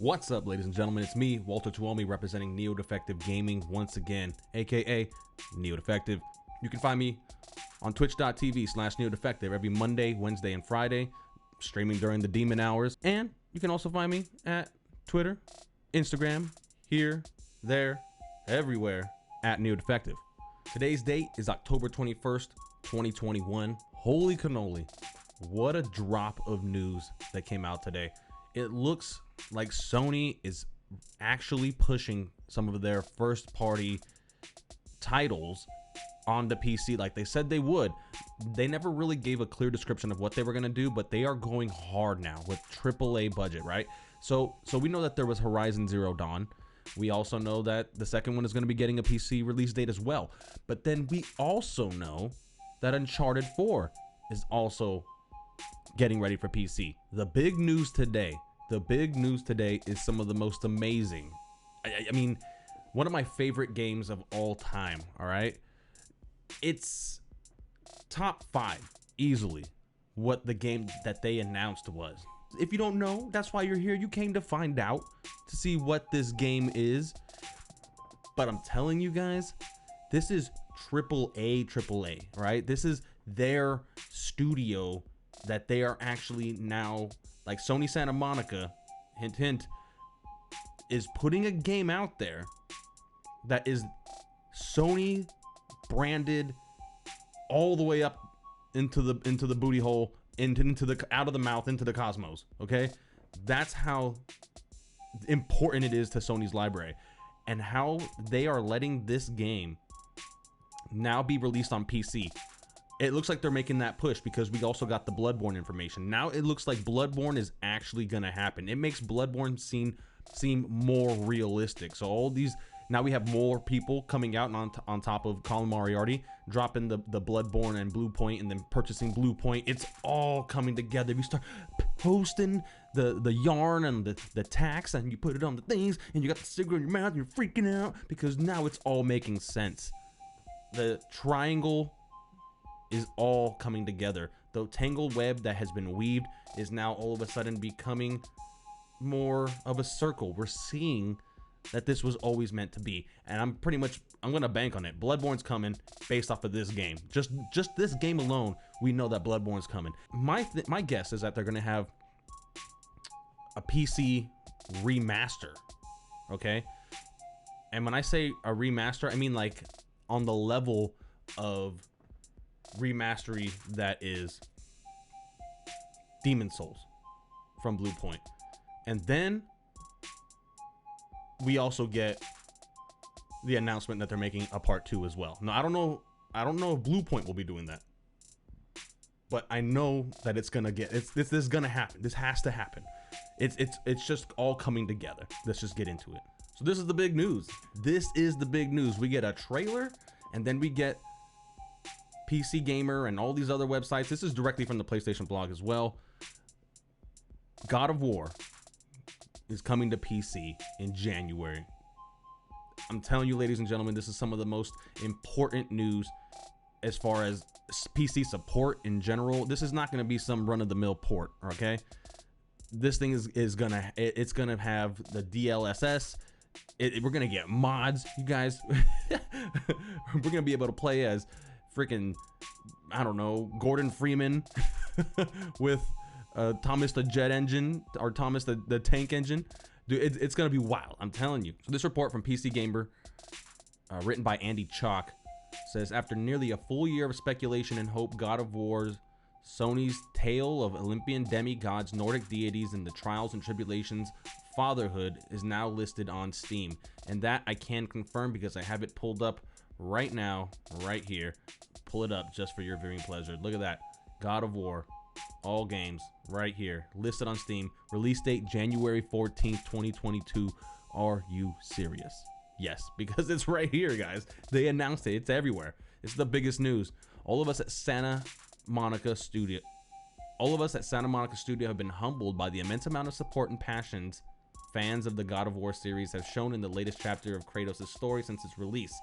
What's up, ladies and gentlemen? It's me, Walter Tuomi, representing Neo Defective Gaming once again, aka Neo Defective. You can find me on twitch.tv/NeoDefective every Monday, Wednesday, and Friday, streaming during the demon hours. And you can also find me at Twitter, Instagram, here, there, everywhere, at Neo Defective. Today's date is October 21st, 2021. Holy cannoli. What a drop of news that came out today. It looks like Sony is actually pushing some of their first party titles onto PC like they said they would. They never really gave a clear description of what they were going to do, but they are going hard now with AAA budget, right? So we know that there was Horizon Zero Dawn. We also know that the second one is going to be getting a PC release date as well. But then we also know that Uncharted 4 is also getting ready for PC. The big news today is some of the most amazing, I mean, one of my favorite games of all time, all right? It's top 5 easily what the game that they announced was. If you don't know, that's why you're here. You came to find out, to see what this game is. But I'm telling you guys, this is AAA, right? This is their studio that they are actually now, like Sony Santa Monica, hint hint, is putting a game out there that is Sony branded all the way up into the booty hole, into the out of the mouth, into the cosmos. Okay, that's how important it is to Sony's library, and how they are letting this game now be released on PC. It looks like they're making that push because we also got the Bloodborne information. Now it looks like Bloodborne is actually gonna happen. It makes Bloodborne seem more realistic. So all these, now we have more people coming out on top of Colin Moriarty, dropping the Bloodborne and Blue Point, and then purchasing Blue Point. It's all coming together. We start posting the yarn and the tax, and you put it on the things, and you got the cigarette in your mouth, and you're freaking out because now it's all making sense. The triangle is all coming together. The tangled web that has been weaved is now all of a sudden becoming more of a circle. We're seeing that this was always meant to be, and I'm gonna bank on it. Bloodborne's coming based off of this game. Just this game alone, we know that Bloodborne's coming. My guess is that they're gonna have a PC remaster, okay? And when I say a remaster, I mean like on the level of remastery that is Demon Souls from Blue Point. And then we also get the announcement that they're making a part 2 as well. Now I don't know if Blue Point will be doing that, but I know that it's gonna get, this is gonna happen. This has to happen. It's just all coming together. Let's just get into it. So this is the big news. This is the big news. We get a trailer, and then we get PC Gamer and all these other websites. This is directly from the PlayStation blog as well. God of War is coming to PC in January. I'm telling you, ladies and gentlemen, this is some of the most important news as far as PC support in general. This is not going to be some run-of-the-mill port, okay? This thing is gonna, it's gonna have the DLSS. We're gonna get mods, you guys. We're gonna be able to play as freaking, I don't know, Gordon Freeman with Thomas the Jet Engine, or Thomas the Tank Engine. Dude, it's gonna be wild, I'm telling you. So this report from PC Gamer, written by Andy Chalk, says, after nearly a full year of speculation and hope, God of War's Sony's tale of Olympian demigods, Nordic deities, and the trials and tribulations fatherhood is now listed on Steam. And that I can confirm because I have it pulled up right now, right here. Pull it up just for your viewing pleasure. Look at that. God of War, all games, right here, listed on Steam. Release date January 14th, 2022. Are you serious? Yes, because it's right here, guys. They announced it. It's everywhere. It's the biggest news. All of us at Santa Monica Studio have been humbled by the immense amount of support and passions fans of the God of War series have shown in the latest chapter of Kratos' story since its release.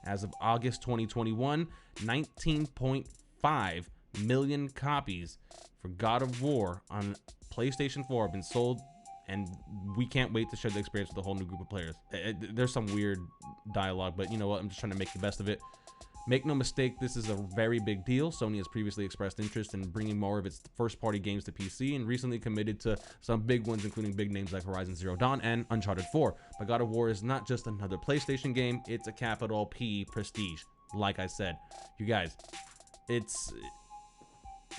As of August 2021, 19.5 million copies for God of War on PlayStation 4 have been sold and we can't wait to share the experience with a whole new group of players. There's some weird dialogue, but you know what? I'm just trying to make the best of it. Make no mistake, this is a very big deal. Sony has previously expressed interest in bringing more of its first-party games to PC and recently committed to some big ones, including big names like Horizon Zero Dawn and Uncharted 4. But God of War is not just another PlayStation game, it's a capital P prestige. Like I said, you guys, this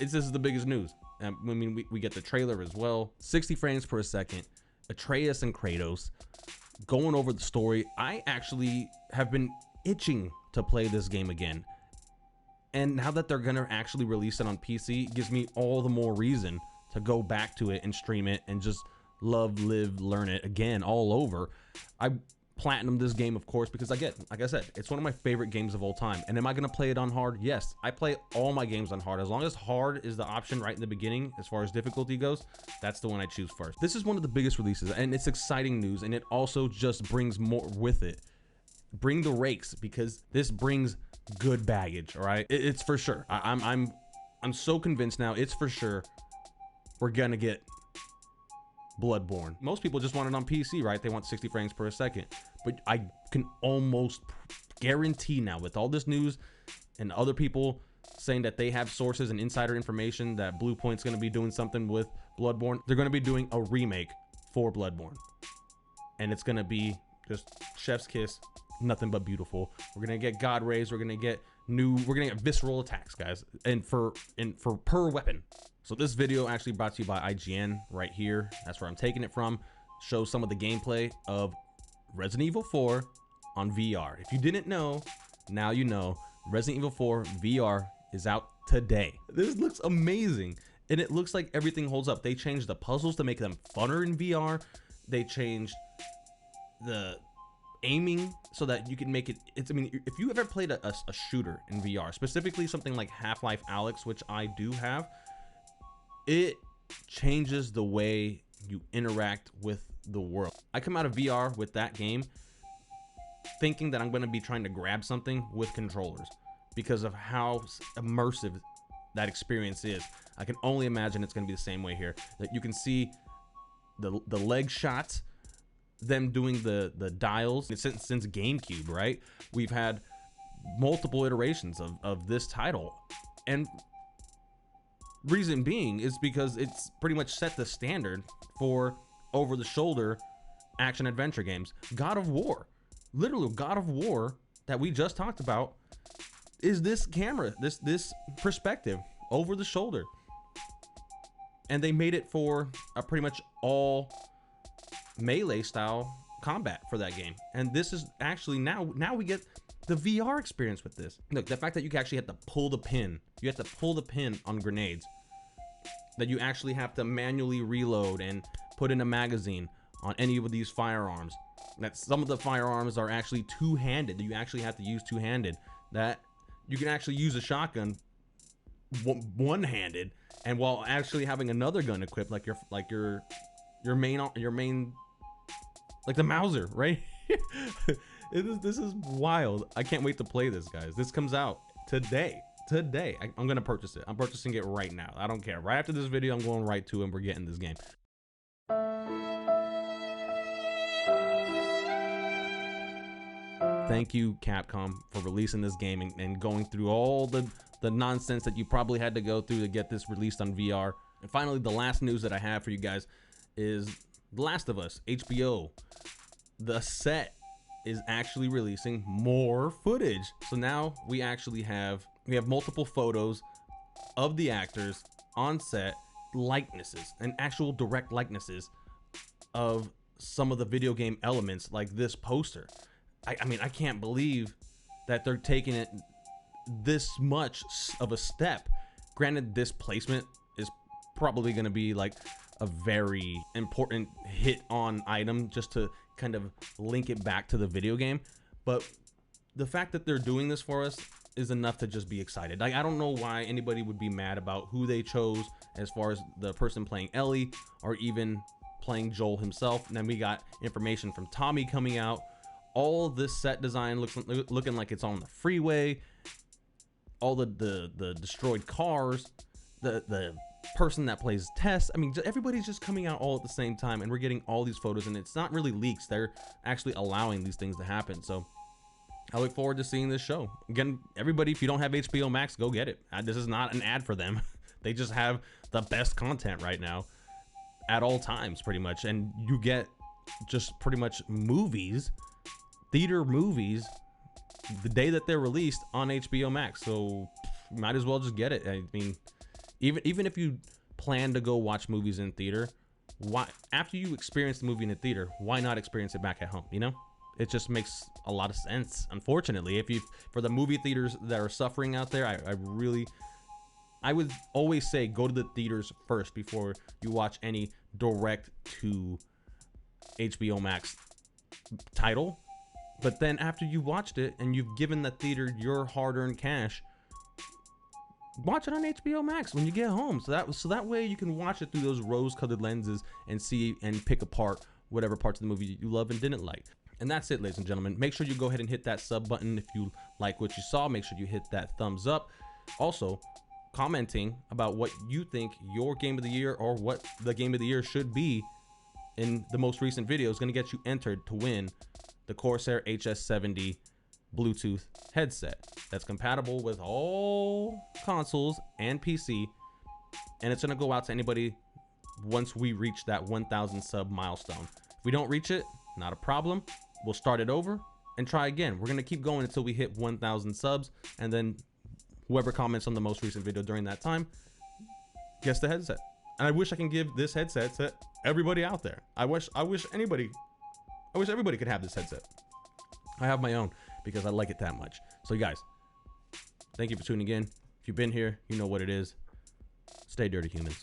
is the biggest news. I mean, we get the trailer as well. 60 frames per second, Atreus and Kratos, going over the story. I actually have been itching to play this game again, and now that they're gonna actually release it on PC, gives me all the more reason to go back to it and stream it and just love, live, learn it again all over. I platinum this game, of course, because like I said, it's one of my favorite games of all time. And am I gonna play it on hard? Yes, I play all my games on hard. As long as hard is the option right in the beginning as far as difficulty goes, that's the one I choose first. This is one of the biggest releases, and it's exciting news, and it also just brings more with it. Bring the rakes, because this brings good baggage. All right, it's for sure. I'm so convinced now. It's for sure we're gonna get Bloodborne. Most people just want it on PC, right? They want 60 frames per second, but I can almost guarantee now, with all this news and other people saying that they have sources and insider information that Bluepoint's going to be doing something with Bloodborne, they're going to be doing a remake for Bloodborne, and it's going to be just chef's kiss, nothing but beautiful. We're going to get god rays, we're going to get visceral attacks, guys, and for per weapon. So this video actually brought to you by IGN right here. That's where I'm taking it from. Shows some of the gameplay of Resident Evil 4 on VR. If you didn't know, now you know. Resident Evil 4 VR is out today. This looks amazing, and it looks like everything holds up. They changed the puzzles to make them funner in VR. They changed the aiming so that you can make it. I mean, if you ever played a shooter in VR, specifically something like Half-Life Alyx, which I do have, it changes the way you interact with the world. I come out of VR with that game thinking that I'm going to be trying to grab something with controllers because of how immersive that experience is. I can only imagine it's going to be the same way here. That you can see the leg shots, them doing the dials since GameCube, right? We've had multiple iterations of this title, and reason being is because it's pretty much set the standard for over-the-shoulder action adventure games. God of War, literally God of War that we just talked about, is this camera, this perspective over the shoulder, and they made it for a pretty much all melee style combat for that game. And this is actually now we get the VR experience with this. Look, the fact that you can actually have to pull the pin, you have to pull the pin on grenades, that you actually have to manually reload and put in a magazine on any of these firearms, that some of the firearms are actually two-handed, that you actually have to use two-handed, that you can actually use a shotgun one-handed, and while actually having another gun equipped, like your main, like the Mauser, right? This is wild. I can't wait to play this, guys. This comes out today. I'm gonna purchase it. I'm purchasing it right now. I don't care. Right after this video, I'm going right to it, and we're getting this game. Thank you, Capcom, for releasing this game and going through all the nonsense that you probably had to go through to get this released on VR. And finally, the last news that I have for you guys is The Last of Us, HBO. The set is actually releasing more footage. So now we actually have multiple photos of the actors on set, likenesses and actual direct likenesses of some of the video game elements, like this poster. I mean, I can't believe that they're taking it this much of a step. Granted, this placement is probably going to be like a very important hit on item just to kind of link it back to the video game, but the fact that they're doing this for us is enough to just be excited. Like, I don't know why anybody would be mad about who they chose as far as the person playing Ellie or even playing Joel himself. And then we got information from Tommy coming out. All this set design looking like it's on the freeway. All the destroyed cars, the person that plays Tess. I mean, everybody's just coming out all at the same time, and we're getting all these photos, and it's not really leaks. They're actually allowing these things to happen. So I look forward to seeing this show. Again, everybody, if you don't have HBO Max, go get it. This is not an ad for them. They just have the best content right now at all times, pretty much. And you get just pretty much movies, theater movies, the day that they're released on HBO Max. So might as well just get it. I mean, even if you plan to go watch movies in theater, why, after you experience the movie in the theater, why not experience it back at home? You know, it just makes a lot of sense. Unfortunately, for the movie theaters that are suffering out there, I would always say go to the theaters first before you watch any direct to HBO Max title. But then after you watched it and you've given the theater your hard-earned cash, watch it on HBO Max when you get home. So that way you can watch it through those rose-colored lenses and see and pick apart whatever parts of the movie you love and didn't like. And that's it, ladies and gentlemen. Make sure you go ahead and hit that sub button if you like what you saw. Make sure you hit that thumbs up. Also, commenting about what you think your game of the year or what the game of the year should be in the most recent video is going to get you entered to win the Corsair HS70 Bluetooth headset that's compatible with all consoles and PC, and it's going to go out to anybody once we reach that 1,000 sub milestone. If we don't reach it, not a problem. We'll start it over and try again. We're going to keep going until we hit 1,000 subs, and then whoever comments on the most recent video during that time gets the headset. And I wish I can give this headset to everybody out there. I wish everybody could have this headset. I have my own because I like it that much. So you guys, thank you for tuning in. If you've been here, you know what it is. Stay dirty, humans.